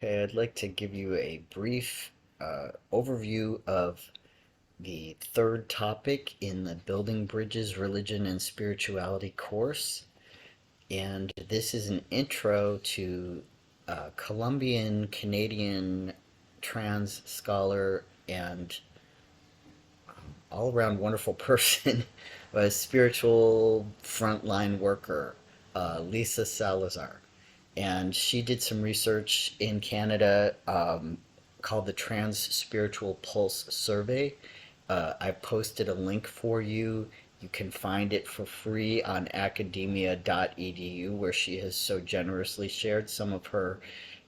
Okay, I'd like to give you a brief overview of the third topic in the Building Bridges, Religion and Spirituality course. And this is an intro to Colombian Canadian trans scholar and all around wonderful person, a spiritual frontline worker, Lisa Salazar. And she did some research in Canada called the Trans Spiritual Pulse Survey. I posted a link for you. You can find it for free on academia.edu, where she has so generously shared some of her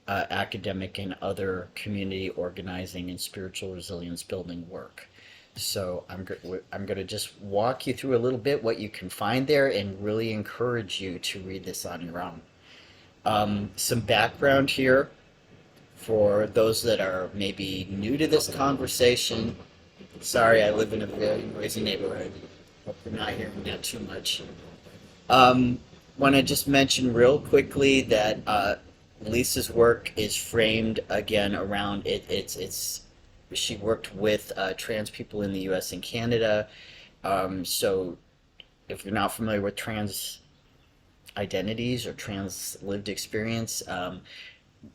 academic and other community organizing and spiritual resilience building work. So I'm going to just walk you through a little bit what you can find there and really encourage you to read this on your own. Some background here for those that are maybe new to this conversation. Sorry, I live in a very noisy neighborhood. Hope you're not hearing that too much. Want to just mention real quickly that Lisa's work is framed again around it. She worked with trans people in the U.S. and Canada. So if you're not familiar with trans identities or trans lived experience,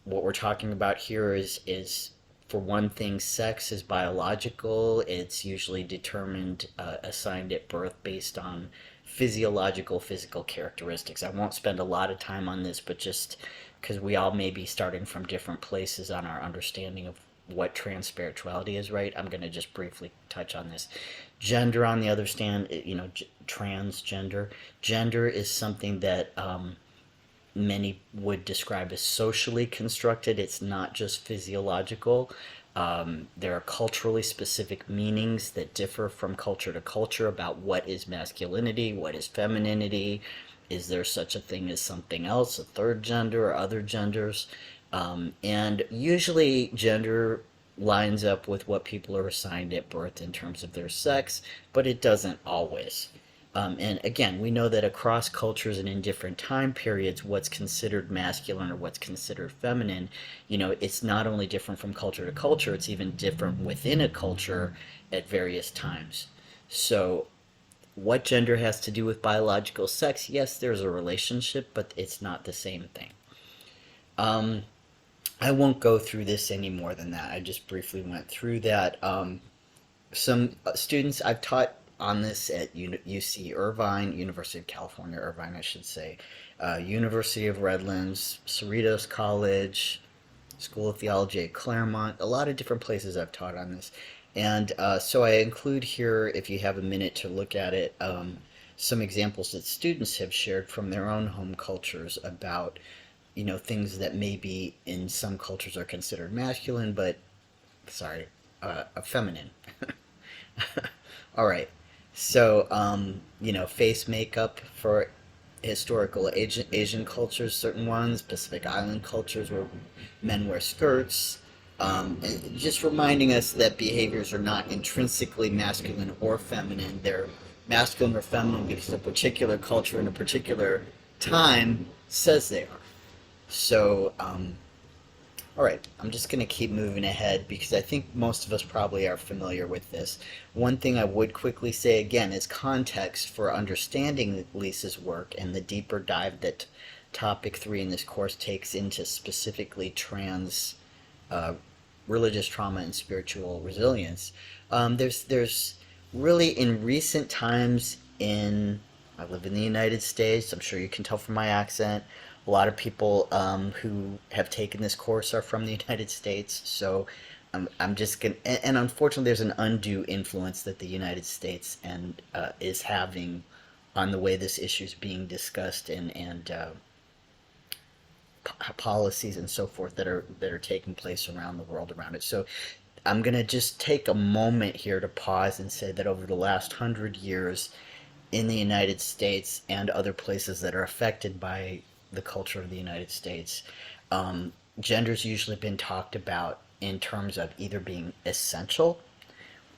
what we're talking about here is for one thing, sex is biological. It's usually determined, assigned at birth based on physical characteristics. I won't spend a lot of time on this, but just because we all may be starting from different places on our understanding of what trans spirituality is, right? I'm going to just briefly touch on this. Gender, on the other stand, transgender. Gender is something that many would describe as socially constructed. It's not just physiological. There are culturally specific meanings that differ from culture to culture about what is masculinity, what is femininity. Is there such a thing as something else, a third gender or other genders? And usually gender lines up with what people are assigned at birth in terms of their sex, but it doesn't always. And again, we know that across cultures and in different time periods, what's considered masculine or what's considered feminine, it's not only different from culture to culture, it's even different within a culture at various times. So, what gender has to do with biological sex? Yes, there's a relationship, but it's not the same thing. I won't go through this any more than that. I just briefly went through that. Some students I've taught on this at UC Irvine, University of California, Irvine, I should say, University of Redlands, Cerritos College, School of Theology at Claremont, a lot of different places I've taught on this. And so I include here, if you have a minute to look at it, some examples that students have shared from their own home cultures about, things that maybe in some cultures are considered masculine, but, sorry, feminine. All right. So, face makeup for historical Asian cultures, certain ones, Pacific Island cultures where men wear skirts, and just reminding us that behaviors are not intrinsically masculine or feminine. They're masculine or feminine because a particular culture in a particular time says they are. So, all right, I'm just going to keep moving ahead because I think most of us probably are familiar with this. One thing I would quickly say again is context for understanding Lisa's work and the deeper dive that topic 3 in this course takes into specifically trans religious trauma and spiritual resilience. There's really in recent times I live in the United States. I'm sure you can tell from my accent. A lot of people who have taken this course are from the United States, so I'm just going to, and unfortunately there's an undue influence that the United States is having on the way this issue is being discussed and policies and so forth that are taking place around the world around it. So I'm going to just take a moment here to pause and say that over the last 100 years in the United States and other places that are affected by the culture of the United States, gender's usually been talked about in terms of either being essential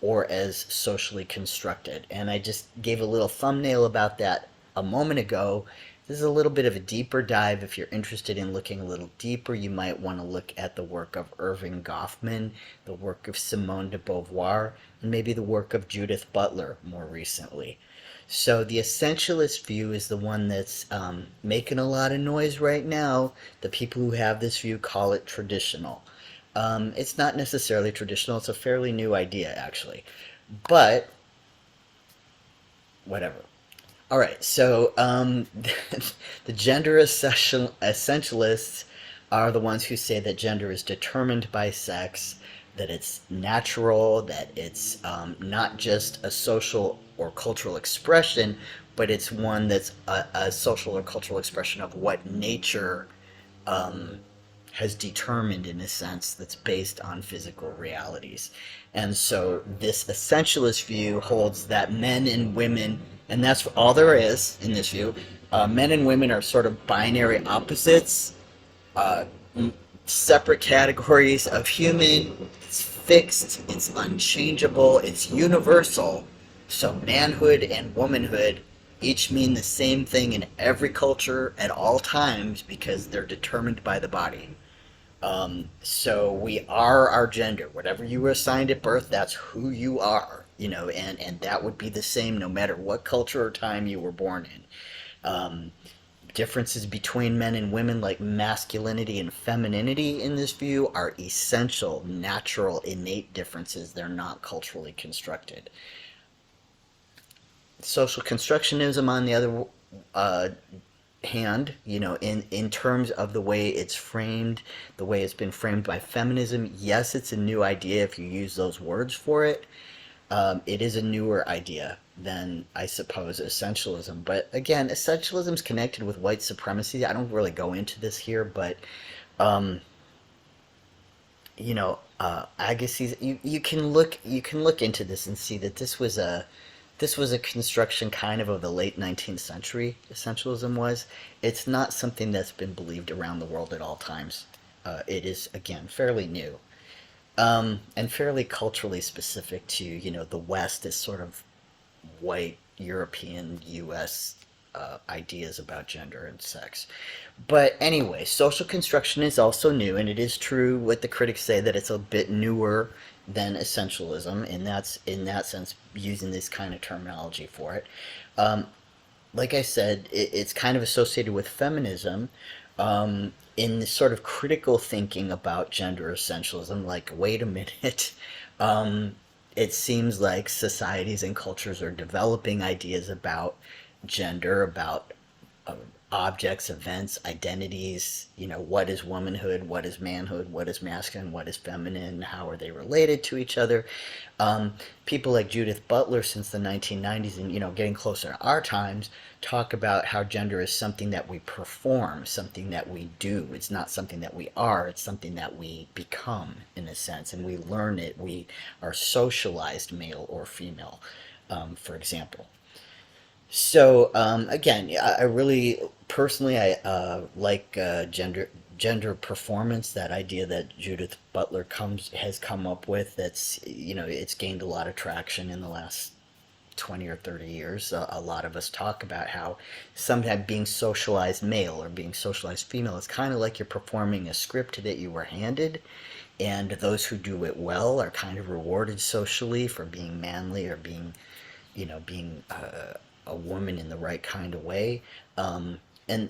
or as socially constructed. And I just gave a little thumbnail about that a moment ago. This is a little bit of a deeper dive. If you're interested in looking a little deeper, you might want to look at the work of Irving Goffman, the work of Simone de Beauvoir, and maybe the work of Judith Butler more recently. So the essentialist view is the one that's making a lot of noise right now. The people who have this view call it traditional. It's not necessarily traditional. It's a fairly new idea, actually. But, whatever. All right, so the gender essentialists are the ones who say that gender is determined by sex, that it's natural, that it's not just a social or cultural expression, but it's one that's a social or cultural expression of what nature has determined, in a sense, that's based on physical realities. And so this essentialist view holds that men and women, and that's all there is in this view, men and women are sort of binary opposites, uh, separate categories of human. It's fixed, it's unchangeable, it's universal. So manhood and womanhood each mean the same thing in every culture at all times because they're determined by the body. So we are our gender. Whatever you were assigned at birth, that's who you are, and that would be the same no matter what culture or time you were born in. Differences between men and women, like masculinity and femininity in this view, are essential, natural, innate differences. They're not culturally constructed. Social constructionism, on the other hand, in terms of the way it's framed, the way it's been framed by feminism, yes, it's a new idea if you use those words for it. It is a newer idea than, I suppose, essentialism. But again, essentialism is connected with white supremacy. I don't really go into this here, but Agassiz, you can look into this and see that this was a construction kind of the late 19th century. Essentialism was. It's not something that's been believed around the world at all times. It is, again, fairly new. And fairly culturally specific to, the West as sort of white European U.S. Ideas about gender and sex. But anyway, social construction is also new, and it is true what the critics say that it's a bit newer than essentialism, and that's in that sense using this kind of terminology for it. Like I said, it's kind of associated with feminism. In this sort of critical thinking about gender essentialism, like, wait a minute, it seems like societies and cultures are developing ideas about gender, about objects, events, identities, what is womanhood, what is manhood, what is masculine, what is feminine, how are they related to each other. People like Judith Butler since the 1990s and, getting closer to our times, talk about how gender is something that we perform, something that we do. It's not something that we are, it's something that we become, in a sense, and we learn it. We are socialized male or female, for example. So again, I really personally I like gender performance. That idea that Judith Butler has come up with. That's it's gained a lot of traction in the last 20 or 30 years. A lot of us talk about how sometimes being socialized male or being socialized female is kind of like you're performing a script that you were handed, and those who do it well are kind of rewarded socially for being manly or being a woman in the right kind of way, and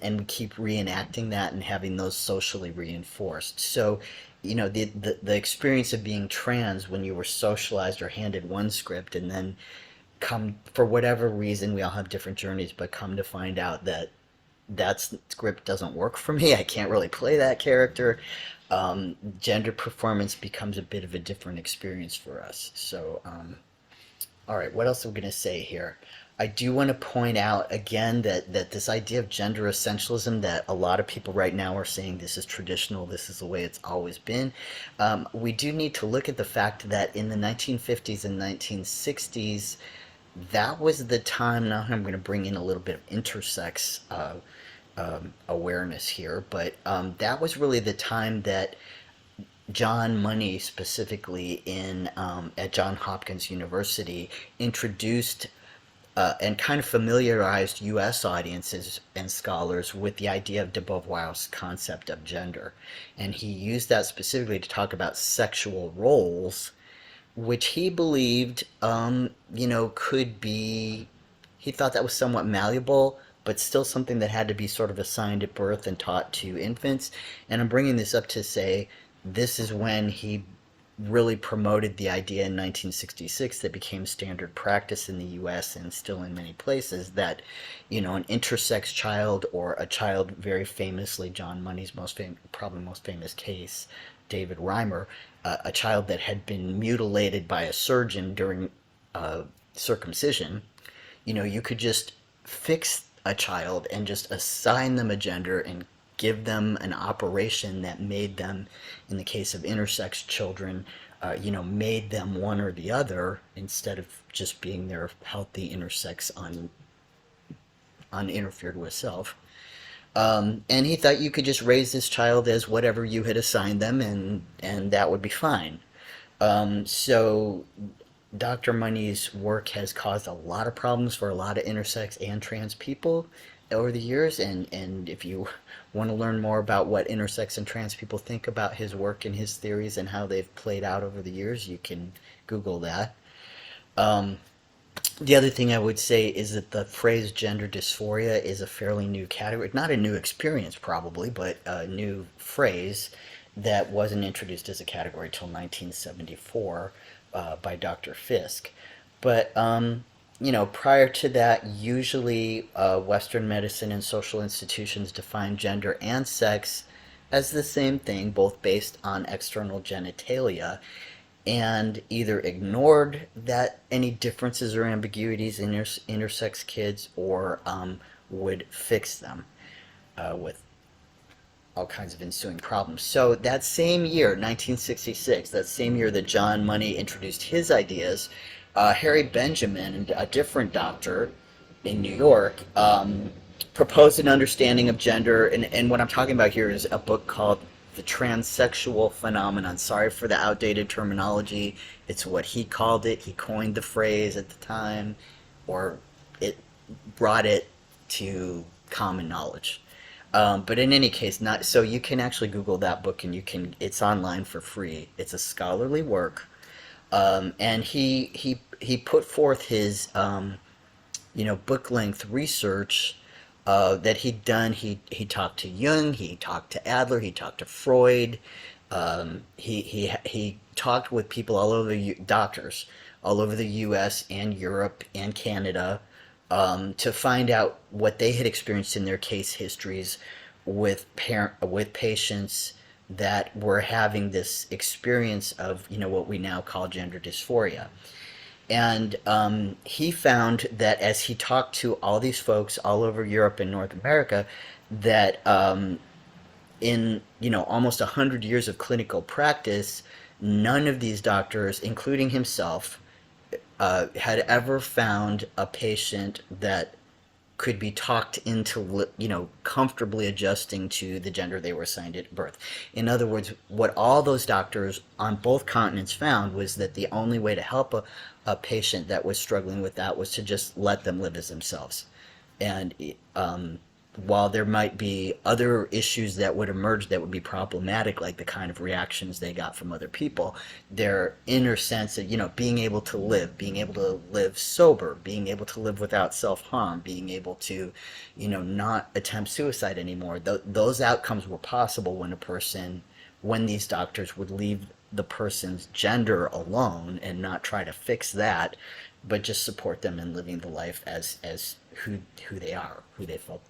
we keep reenacting that and having those socially reinforced. So, the experience of being trans, when you were socialized or handed one script, and then come, for whatever reason, we all have different journeys, but come to find out that that script doesn't work for me. I can't really play that character. Gender performance becomes a bit of a different experience for us. So, all right, what else am I going to say here? I do want to point out again that this idea of gender essentialism, that a lot of people right now are saying this is traditional, this is the way it's always been. We do need to look at the fact that in the 1950s and 1960s, that was the time. Now I'm going to bring in a little bit of intersex awareness here, but that was really the time that John Money, specifically at Johns Hopkins University, introduced and kind of familiarized U.S. audiences and scholars with the idea of de Beauvoir's concept of gender. And he used that specifically to talk about sexual roles, which he believed, could be, he thought that was somewhat malleable, but still something that had to be sort of assigned at birth and taught to infants. And I'm bringing this up to say this is when he really promoted the idea in 1966 that became standard practice in the US and still in many places that, an intersex child or a child very famously, John Money's probably most famous case, David Reimer, a child that had been mutilated by a surgeon during circumcision, you could just fix a child and just assign them a gender and give them an operation that made them, in the case of intersex children, made them one or the other instead of just being their healthy intersex uninterfered with self. And he thought you could just raise this child as whatever you had assigned them, and that would be fine. So Dr. Money's work has caused a lot of problems for a lot of intersex and trans people over the years, and if you want to learn more about what intersex and trans people think about his work and his theories and how they've played out over the years, you can Google that. The other thing I would say is that the phrase gender dysphoria is a fairly new category, not a new experience probably, but a new phrase that wasn't introduced as a category till 1974 by Dr. Fisk. But prior to that, usually Western medicine and social institutions define gender and sex as the same thing, both based on external genitalia, and either ignored that any differences or ambiguities in intersex kids or would fix them with all kinds of ensuing problems. So that same year, 1966, that same year that John Money introduced his ideas, Harry Benjamin, a different doctor in New York, proposed an understanding of gender, and what I'm talking about here is a book called The Transsexual Phenomenon. Sorry for the outdated terminology. It's what he called it. He coined the phrase at the time, or it brought it to common knowledge. But in any case, not so you can actually Google that book, and it's online for free. It's a scholarly work. And he put forth his book length research that he'd done. He talked to Jung, he talked to Adler, he talked to Freud. He talked with people all over doctors all over the U.S. and Europe and Canada to find out what they had experienced in their case histories with patients that were having this experience of what we now call gender dysphoria. And he found that as he talked to all these folks all over Europe and North America, that in almost 100 years of clinical practice, none of these doctors, including himself, had ever found a patient that could be talked into, comfortably adjusting to the gender they were assigned at birth. In other words, what all those doctors on both continents found was that the only way to help a patient that was struggling with that was to just let them live as themselves. And while there might be other issues that would emerge that would be problematic, like the kind of reactions they got from other people, their inner sense of, being able to live sober, being able to live without self-harm, being able to, not attempt suicide anymore, those outcomes were possible when these doctors would leave the person's gender alone and not try to fix that, but just support them in living the life as who they are, who they felt.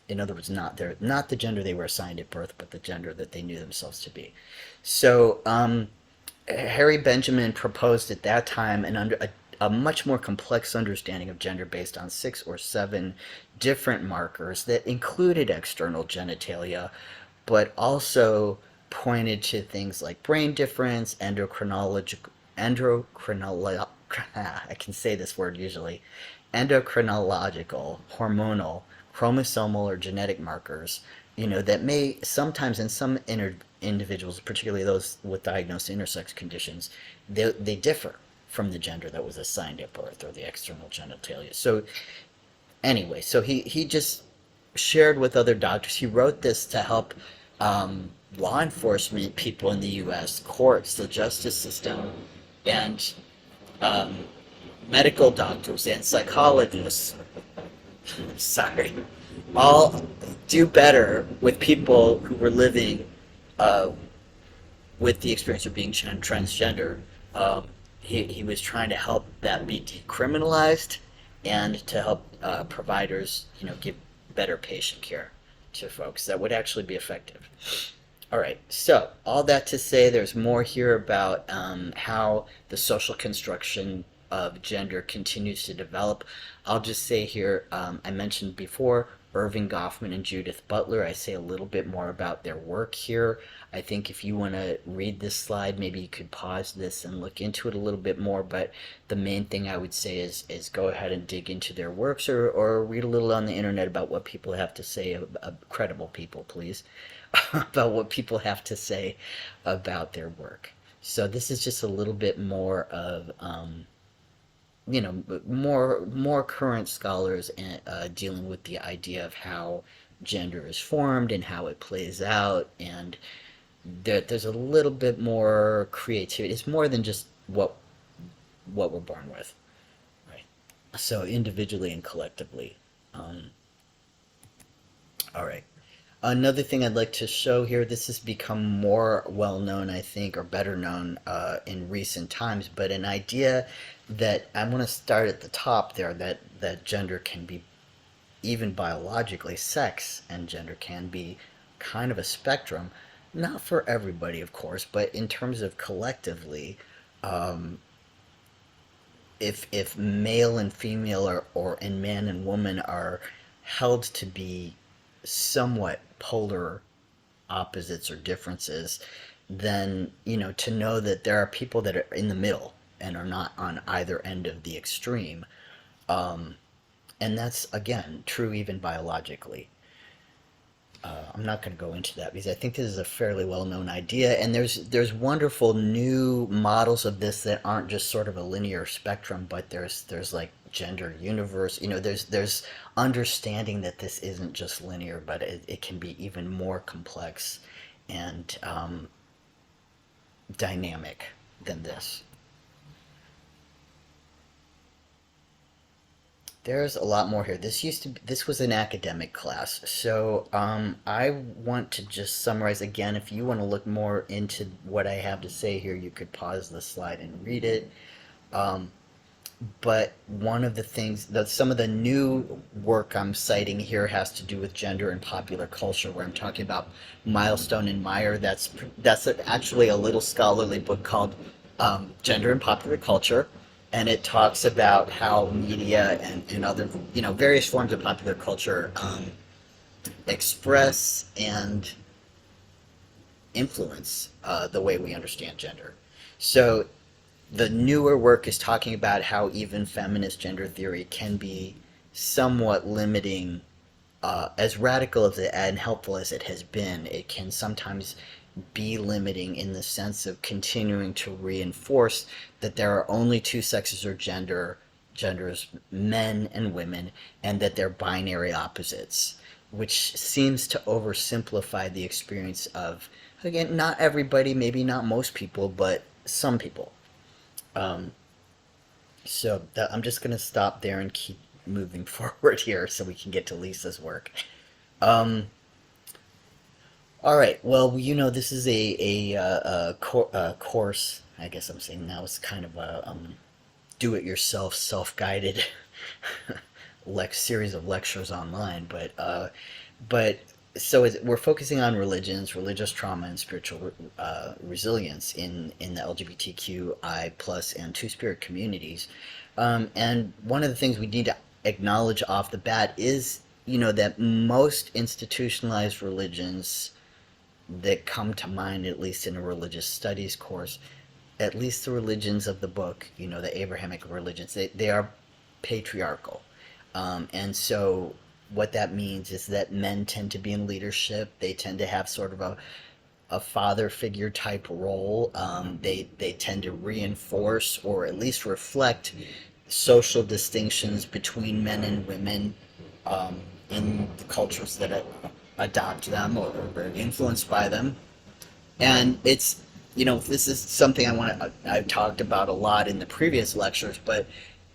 In other words, not the gender they were assigned at birth, but the gender that they knew themselves to be. So Harry Benjamin proposed at that time a much more complex understanding of gender based on 6 or 7 different markers that included external genitalia, but also pointed to things like brain difference, endocrinological, I can say this word usually, endocrinological, hormonal, chromosomal, or genetic markers, that may sometimes in some individuals, particularly those with diagnosed intersex conditions, they differ. from the gender that was assigned at birth or the external genitalia. So anyway, so he just shared with other doctors. He wrote this to help law enforcement people in the U.S., courts, the justice system, and um, medical doctors and psychologists, sorry, all do better with people who were living uh, with the experience of being transgender. He was trying to help that be decriminalized and to help providers, give better patient care to folks that would actually be effective. All right, so all that to say, there's more here about how the social construction of gender continues to develop. I'll just say here, I mentioned before Irving Goffman and Judith Butler. I say a little bit more about their work here. I think if you want to read this slide, maybe you could pause this and look into it a little bit more, but the main thing I would say is go ahead and dig into their works, or read a little on the internet about what people have to say, credible people, please, about what people have to say about their work. So this is just a little bit more of more current scholars dealing with the idea of how gender is formed and how it plays out, and there's a little bit more creativity. It's more than just what we're born with, right? So individually and collectively. All right. Another thing I'd like to show here, this has become more well known, I think, or better known in recent times, but an idea that I want to start at the top there, that gender can be, even biologically, sex and gender can be kind of a spectrum. Not for everybody, of course, but in terms of collectively, if male and female or and man and woman are held to be somewhat polar opposites or differences, then to know that there are people that are in the middle and are not on either end of the extreme, and that's again true even biologically. I'm not going to go into that because I think this is a fairly well-known idea, and there's wonderful new models of this that aren't just sort of a linear spectrum, but there's like gender universe. There's understanding that this isn't just linear, but it can be even more complex and dynamic than this. There's a lot more here. This was an academic class, so I want to just summarize again. If you want to look more into what I have to say here, you could pause the slide and read it. But one of the things that some of the new work I'm citing here has to do with gender and popular culture, where I'm talking about Milestone and Meyer. That's actually a little scholarly book called Gender and Popular Culture, and it talks about how media and other various forms of popular culture express and influence the way we understand gender. So the newer work is talking about how even feminist gender theory can be somewhat limiting. As radical as and helpful as it has been, it can sometimes be limiting in the sense of continuing to reinforce that there are only two sexes or genders, men and women, and that they're binary opposites, which seems to oversimplify the experience of, again, not everybody, maybe not most people, but some people. So I'm just going to stop there and keep moving forward here so we can get to Lisa's work. All right. Well, this is a course. I guess I'm saying now it's kind of a do-it-yourself, self-guided series of lectures online. But so we're focusing on religions, religious trauma, and spiritual resilience in the LGBTQI plus and Two-Spirit communities. And one of the things we need to acknowledge off the bat is, that most institutionalized religions that come to mind, at least in a religious studies course, at least the religions of the book, the Abrahamic religions, they are patriarchal. And so what that means is that men tend to be in leadership. They tend to have sort of a father figure type role. They tend to reinforce or at least reflect social distinctions between men and women in the cultures that adopt them or are influenced by them. And it's, this is something I've talked about a lot in the previous lectures, but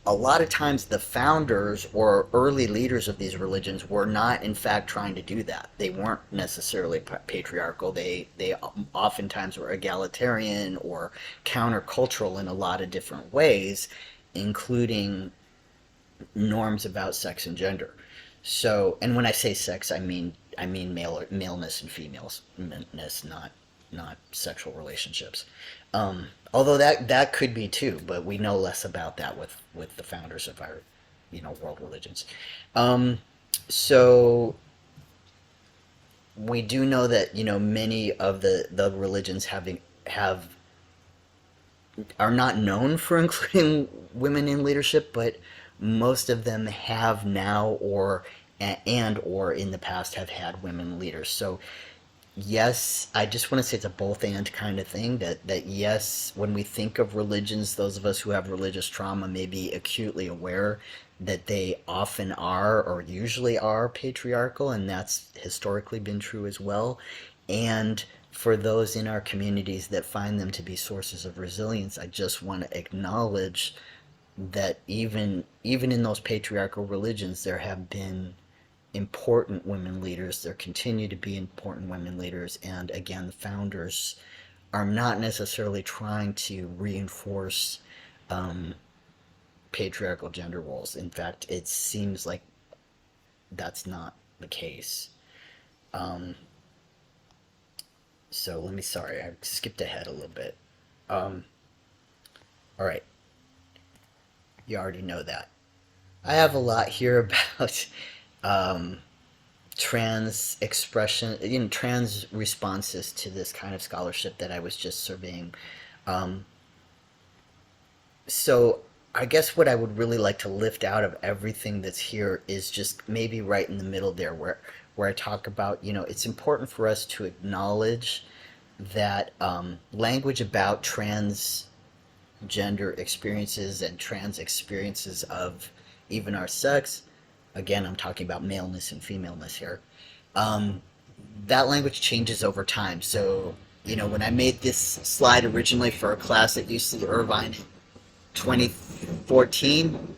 a lot of times the founders or early leaders of these religions were not in fact trying to do that. They weren't necessarily patriarchal. They oftentimes were egalitarian or countercultural in a lot of different ways, including norms about sex and gender. So, and when I say sex, I mean maleness and femaleness, not sexual relationships. Although that could be too, but we know less about that with the founders of our world religions. Um, so we do know that many of the religions have are not known for including women in leadership, but most of them have now or in the past have had women leaders. So yes, I just want to say it's a both and kind of thing. That yes, when we think of religions, those of us who have religious trauma may be acutely aware that they often are or usually are patriarchal, and that's historically been true as well. And for those in our communities that find them to be sources of resilience, I just want to acknowledge that even in those patriarchal religions, there have been important women leaders. There continue to be important women leaders, and again, the founders are not necessarily trying to reinforce patriarchal gender roles. In fact, it seems like that's not the case. Um, so sorry, I skipped ahead a little bit. Um, all right, you already know that. I have a lot here about um, trans expression, trans responses to this kind of scholarship that I was just surveying. Um, so I guess what I would really like to lift out of everything that's here is just maybe right in the middle there, where I talk about, it's important for us to acknowledge that language about transgender experiences and trans experiences of even our sex, again, I'm talking about maleness and femaleness here, um, that language changes over time. So, when I made this slide originally for a class at UC Irvine in 2014,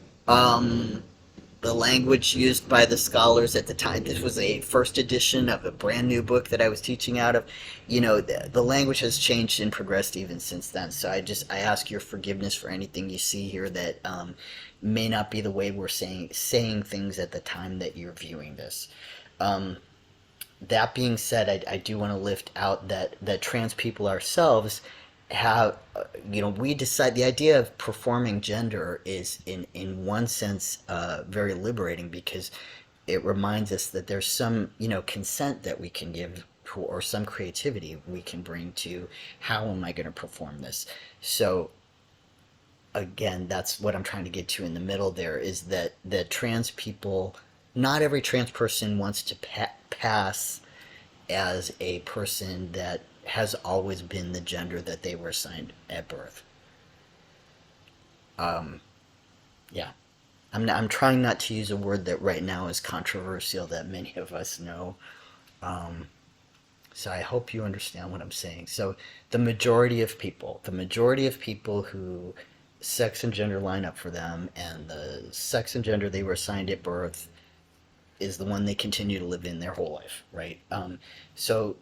the language used by the scholars at the time, this was a first edition of a brand new book that I was teaching out of, the language has changed and progressed even since then. So I ask your forgiveness for anything you see here that may not be the way we're saying things at the time that you're viewing this. Um, that being said, I do want to lift out that trans people ourselves have, we decide the idea of performing gender is in one sense very liberating, because it reminds us that there's some, consent that we can give or some creativity we can bring to how am I going to perform this. So again, that's what I'm trying to get to in the middle there, is that trans people, not every trans person wants to pass as a person that has always been the gender that they were assigned at birth. Um, yeah, I'm trying not to use a word that right now is controversial that many of us know. Um, so I hope you understand what I'm saying. So the majority of people who sex and gender line up for them, and the sex and gender they were assigned at birth is the one they continue to live in their whole life, right? So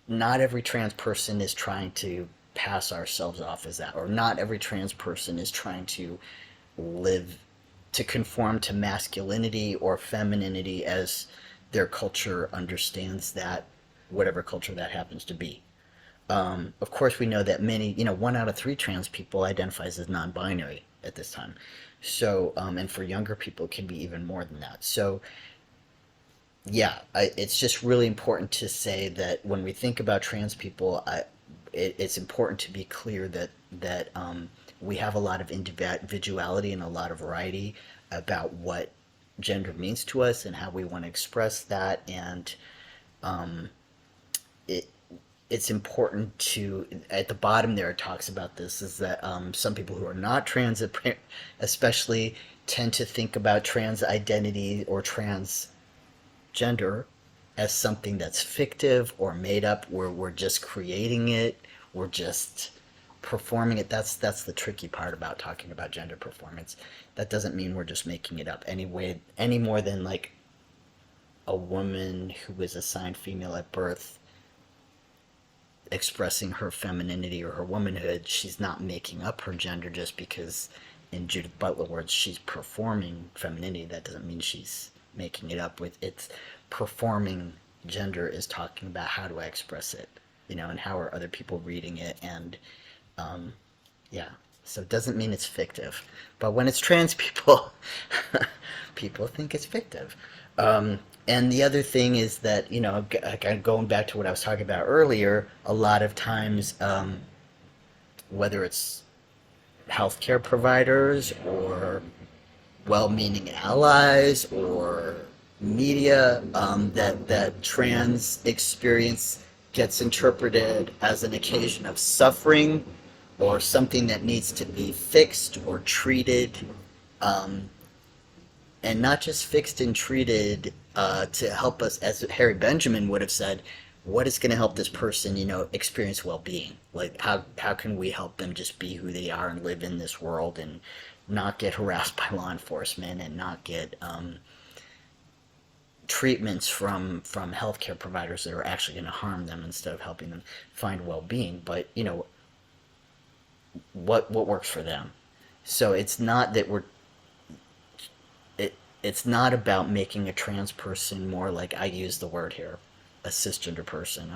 not every trans person is trying to pass ourselves off as that, or not every trans person is trying to live to conform to masculinity or femininity as their culture understands that, whatever culture that happens to be. Of course, we know that many, 1 out of 3 trans people identifies as non-binary at this time. So, and for younger people, it can be even more than that. So, yeah, it's just really important to say that when we think about trans people, it's important to be clear that we have a lot of individuality and a lot of variety about what gender means to us and how we want to express that, and um, it it's important to, at the bottom there, it talks about this, is that some people who are not trans, especially, tend to think about trans identity or transgender as something that's fictive or made up, where we're just creating it, we're just performing it. That's the tricky part about talking about gender performance. That doesn't mean we're just making it up any more than like a woman who was assigned female at birth expressing her femininity or her womanhood. She's not making up her gender just because, in Judith Butler words, she's performing femininity. That doesn't mean she's making it up. With it's performing gender is talking about how do I express it, and how are other people reading it, and yeah. So it doesn't mean it's fictive, but when it's trans people, people think it's fictive. And the other thing is that, going back to what I was talking about earlier, a lot of times, whether it's healthcare providers or well-meaning allies or media, that trans experience gets interpreted as an occasion of suffering or something that needs to be fixed or treated, and not just fixed and treated to help us, as Harry Benjamin would have said, what is going to help this person, experience well-being? Like, how can we help them just be who they are and live in this world and not get harassed by law enforcement and not get treatments from healthcare providers that are actually going to harm them instead of helping them find well-being? But, what works for them? So it's not that it's not about making a trans person more, like I use the word here, a cisgender person.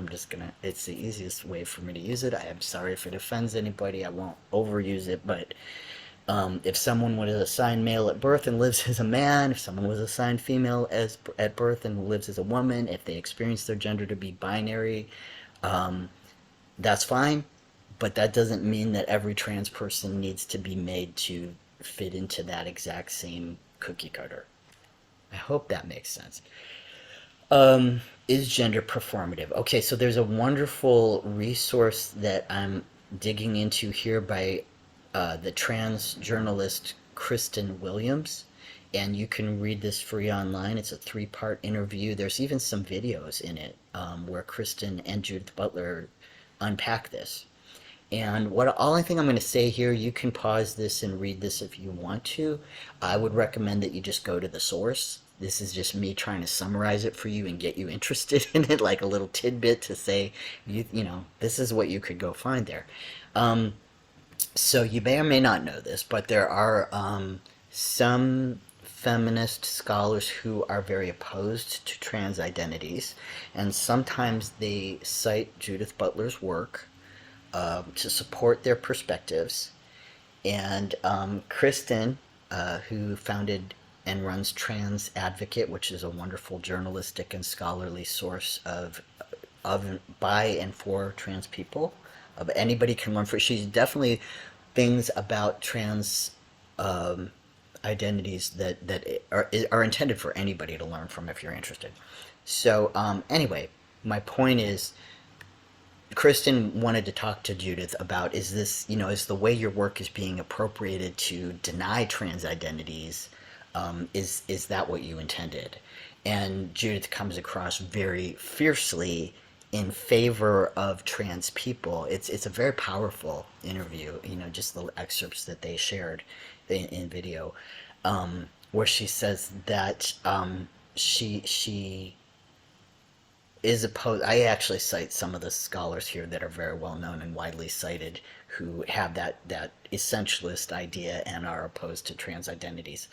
It's the easiest way for me to use it. I am sorry if it offends anybody. I won't overuse it, but if someone was assigned male at birth and lives as a man, if someone was assigned female at birth and lives as a woman, if they experience their gender to be binary, that's fine, but that doesn't mean that every trans person needs to be made to fit into that exact same cookie cutter. I hope that makes sense. Is gender performative? Okay, so there's a wonderful resource that I'm digging into here by the trans journalist Kristen Williams, and you can read this free online. It's a 3-part interview. There's even some videos in it where Kristen and Judith Butler unpack this. And only thing I'm going to say here, you can pause this and read this if you want to. I would recommend that you just go to the source. This is just me trying to summarize it for you and get you interested in it, like a little tidbit to say, this is what you could go find there. So you may or may not know this, but there are some feminist scholars who are very opposed to trans identities, and sometimes they cite Judith Butler's work to support their perspectives. And Kristen, who founded and runs Trans Advocate, which is a wonderful journalistic and scholarly source of by and for trans people, anybody can learn from. She's definitely things about trans identities that are intended for anybody to learn from if you're interested. So anyway, my point is, Kristen wanted to talk to Judith about, is the way your work is being appropriated to deny trans identities, is that what you intended? And Judith comes across very fiercely in favor of trans people. It's a very powerful interview, just the excerpts that they shared in video, where she says that she is opposed. I actually cite some of the scholars here that are very well known and widely cited who have that essentialist idea and are opposed to trans identities.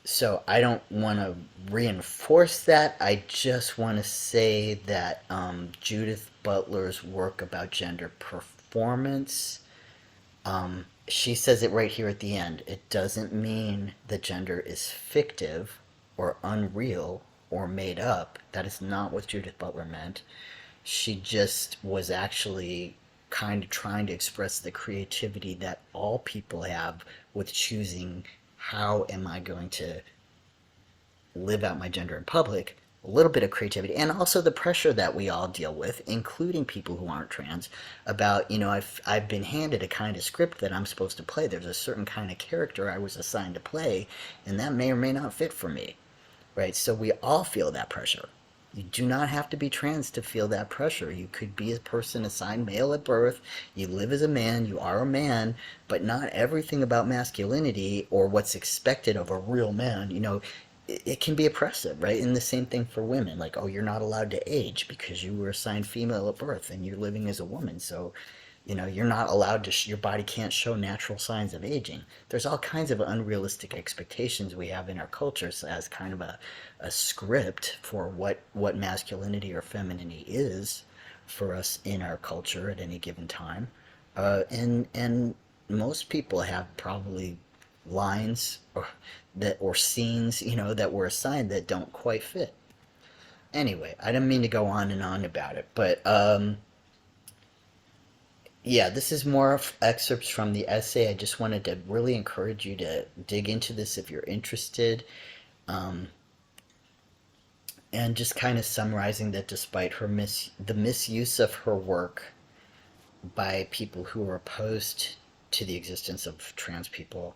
So I don't want to reinforce that. I just want to say that Judith Butler's work about gender performance, she says it right here at the end. It doesn't mean that gender is fictive or unreal or made up. That is not what Judith Butler meant. She just was actually kind of trying to express the creativity that all people have with choosing, how am I going to live out my gender in public, a little bit of creativity, and also the pressure that we all deal with, including people who aren't trans, about, I've been handed a kind of script that I'm supposed to play. There's a certain kind of character I was assigned to play, and that may or may not fit for me, right? So we all feel that pressure. You do not have to be trans to feel that pressure. You could be a person assigned male at birth, you live as a man, you are a man, but not everything about masculinity or what's expected of a real man, it can be oppressive, right? And the same thing for women, like, oh, you're not allowed to age because you were assigned female at birth and you're living as a woman. So, you're not allowed to, your body can't show natural signs of aging. There's all kinds of unrealistic expectations we have in our cultures as kind of a script for what masculinity or femininity is for us in our culture at any given time. And most people have probably lines or scenes, that were assigned that don't quite fit. Anyway, I didn't mean to go on and on about it, but yeah, this is more of excerpts from the essay. I just wanted to really encourage you to dig into this if you're interested. And just kind of summarizing that despite the misuse of her work by people who are opposed to the existence of trans people,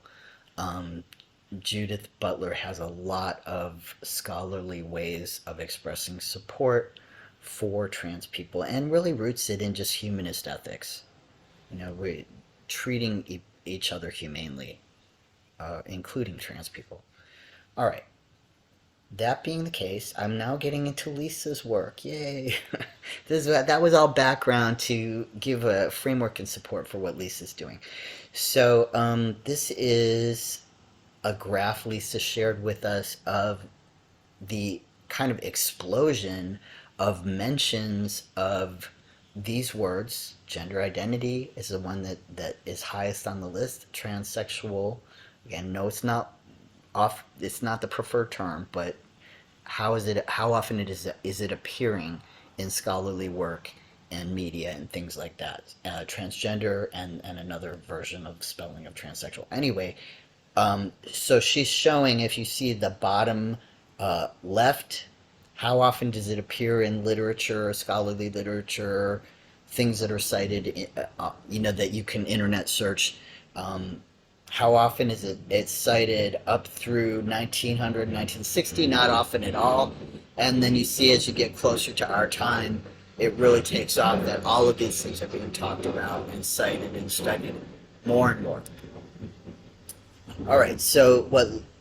Judith Butler has a lot of scholarly ways of expressing support for trans people and really roots it in just humanist ethics. We're treating each other humanely, including trans people. All right. That being the case, I'm now getting into Lisa's work. Yay! That was all background to give a framework and support for what Lisa's doing. So this is a graph Lisa shared with us of the kind of explosion of mentions of these words. Gender identity is the one that is highest on the list. Transsexual, again, no, it's not the preferred term, but how often is it appearing in scholarly work and media and things like that? Transgender and another version of spelling of transsexual. Anyway, so she's showing, if you see the bottom left, how often does it appear in literature, scholarly literature, things that are cited, that you can internet search. How often is it's cited up through 1900, 1960, not often at all. And then you see as you get closer to our time, it really takes off that all of these things are being talked about and cited and studied more and more. All right, so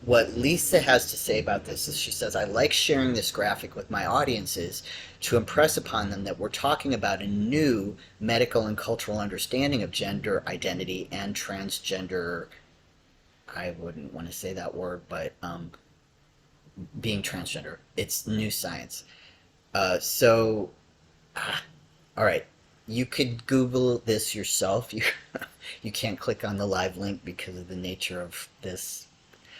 what Lisa has to say about this is she says, I like sharing this graphic with my audiences to impress upon them that we're talking about a new medical and cultural understanding of gender identity and transgender, I wouldn't want to say that word, but being transgender. It's new science. All right, you could Google this yourself. You can't click on the live link because of the nature of this.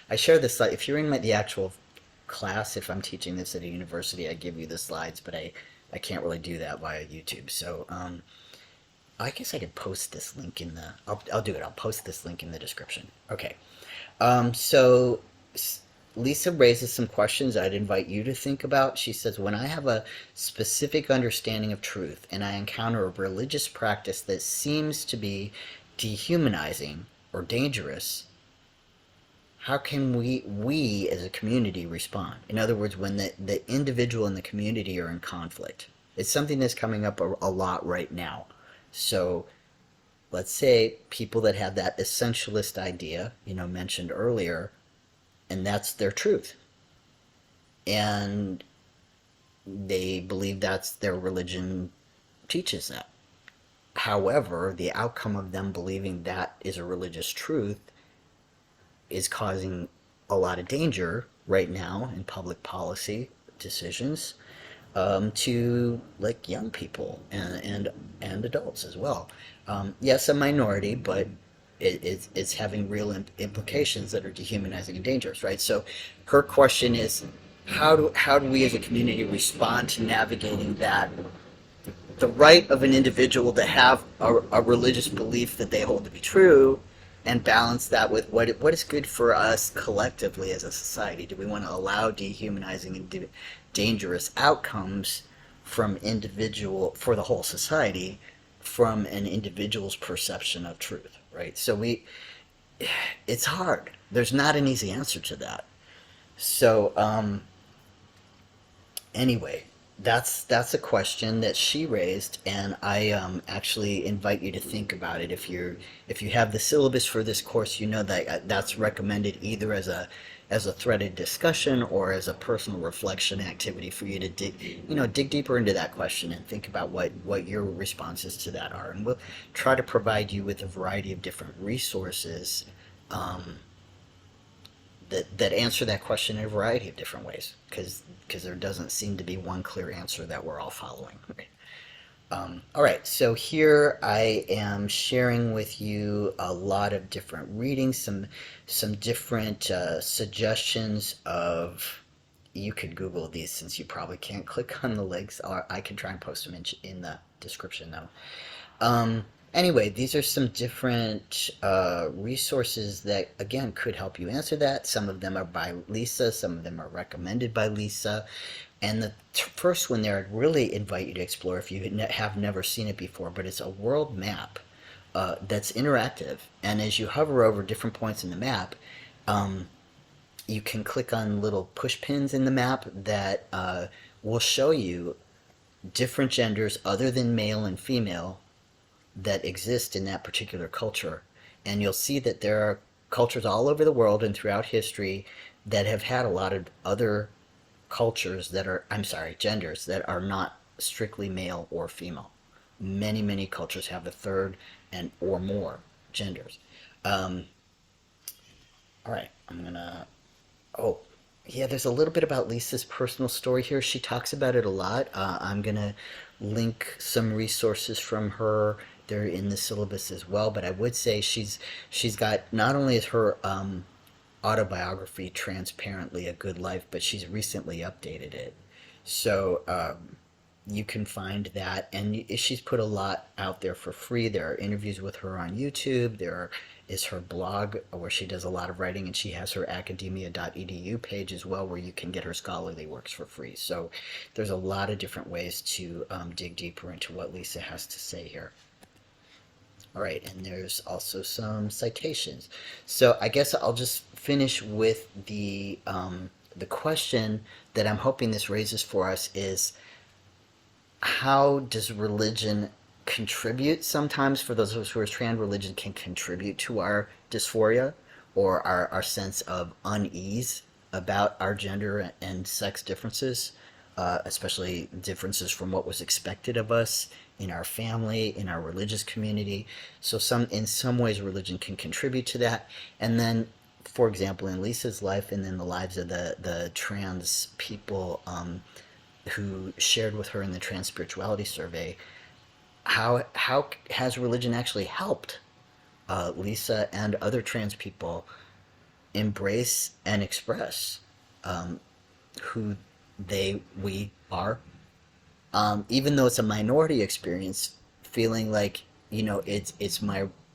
I share this slide. If you're in the actual class, if I'm teaching this at a university, I give you the slides, but I can't really do that via YouTube. So I guess I could post this link in the, I'll do it. I'll post this link in the description. Okay. So Lisa raises some questions I'd invite you to think about. She says, when I have a specific understanding of truth and I encounter a religious practice that seems to be dehumanizing or dangerous, how can we as a community respond? In other words, when the individual and the community are in conflict. It's something that's coming up a lot right now. So let's say people that have that essentialist idea, mentioned earlier, and that's their truth. And they believe that's their religion teaches that. However, the outcome of them believing that is a religious truth is causing a lot of danger right now in public policy decisions to like young people and adults as well. Yes, a minority, but it's having real implications that are dehumanizing and dangerous, right? So her question is, how do we as a community respond to navigating that, the right of an individual to have a religious belief that they hold to be true, and balance that with what is good for us collectively as a society? Do we want to allow dehumanizing and dangerous outcomes from individual for the whole society from an individual's perception of truth, right? So it's hard. There's not an easy answer to that. So anyway, that's a question that she raised, and I actually invite you to think about it. If you have the syllabus for this course, you know that that's recommended either as a threaded discussion or as a personal reflection activity for you to dig deeper into that question and think about what your responses to that are. And we'll try to provide you with a variety of different resources that answer that question in a variety of different ways, because there doesn't seem to be one clear answer that we're all following. All right, so here I am sharing with you a lot of different readings, some different suggestions of. You could Google these since you probably can't click on the links, or I can try and post them in the description though. Anyway, these are some different resources that, again, could help you answer that. Some of them are by Lisa, some of them are recommended by Lisa. And the first one there, I'd really invite you to explore if you have never seen it before, but it's a world map that's interactive. And as you hover over different points in the map, you can click on little push pins in the map that will show you different genders other than male and female that exist in that particular culture. And you'll see that there are cultures all over the world and throughout history that have had a lot of other cultures that are, genders that are not strictly male or female. Many cultures have a third and or more genders. All right, oh, yeah, there's a little bit about Lisa's personal story here. She talks about it a lot. I'm going to link some resources from her. They're in the syllabus as well, but I would say she's got, not only is her autobiography Transparently a Good Life, but she's recently updated it. So you can find that, and she's put a lot out there for free. There are interviews with her on YouTube. There is her blog where she does a lot of writing, and she has her academia.edu page as well where you can get her scholarly works for free. So there's a lot of different ways to dig deeper into what Lisa has to say here. All right, and there's also some citations. So I guess I'll just finish with the question that I'm hoping this raises for us is, how does religion contribute sometimes, for those of us who are trans, religion can contribute to our dysphoria or our sense of unease about our gender and sex differences, especially differences from what was expected of us in our family, in our religious community. So in some ways religion can contribute to that. And then, for example, in Lisa's life and in the lives of the trans people who shared with her in the trans spirituality survey, how has religion actually helped Lisa and other trans people embrace and express who we are, even though it's a minority experience, feeling like, it's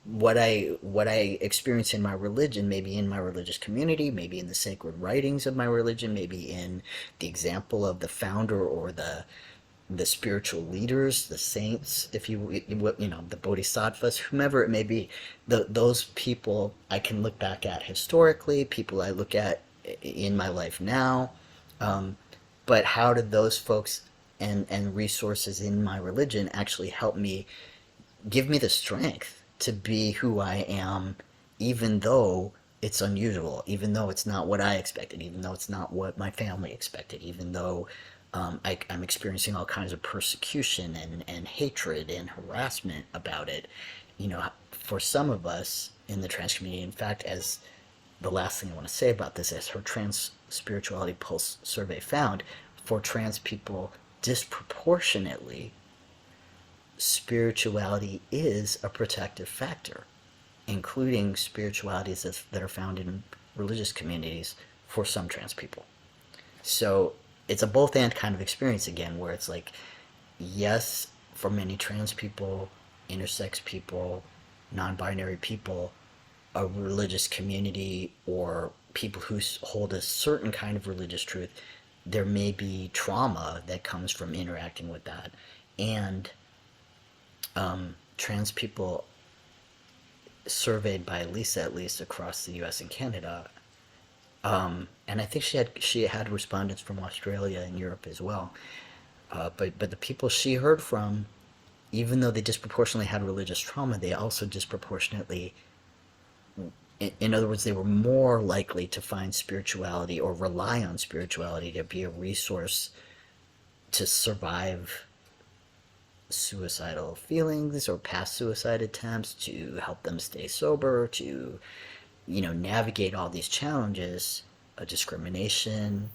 what I experience in my religion, maybe in my religious community, maybe in the sacred writings of my religion, maybe in the example of the founder or the spiritual leaders, the saints, if the bodhisattvas, whomever it may be, those people I can look back at historically, people I look at in my life now, but how did those folks and resources in my religion actually help me, give me the strength to be who I am, even though it's unusual, even though it's not what I expected, even though it's not what my family expected, even though I'm experiencing all kinds of persecution and hatred and harassment about it. For some of us in the trans community, in fact, as the last thing I want to say about this, as her Trans Spirituality Pulse survey found, for trans people, disproportionately, spirituality is a protective factor, including spiritualities that are found in religious communities for some trans people. So it's a both and kind of experience again, where it's like, yes, for many trans people, intersex people, non-binary people, a religious community or people who hold a certain kind of religious truth there may be trauma that comes from interacting with that. And trans people surveyed by Lisa, at least across the U.S. and Canada, and I think she had respondents from Australia and Europe as well. But the people she heard from, even though they disproportionately had religious trauma, they also disproportionately, in other words, they were more likely to find spirituality or rely on spirituality to be a resource to survive suicidal feelings or past suicide attempts, to help them stay sober, to navigate all these challenges, discrimination,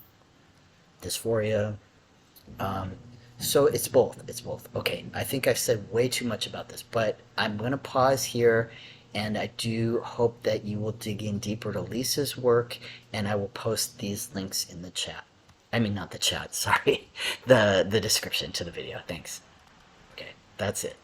dysphoria. So it's both. It's both. Okay, I think I've said way too much about this, but I'm going to pause here, and I do hope that you will dig in deeper to Lisa's work, and I will post these links in the chat. I mean, not the chat, sorry. The description to the video. Thanks. Okay, that's it.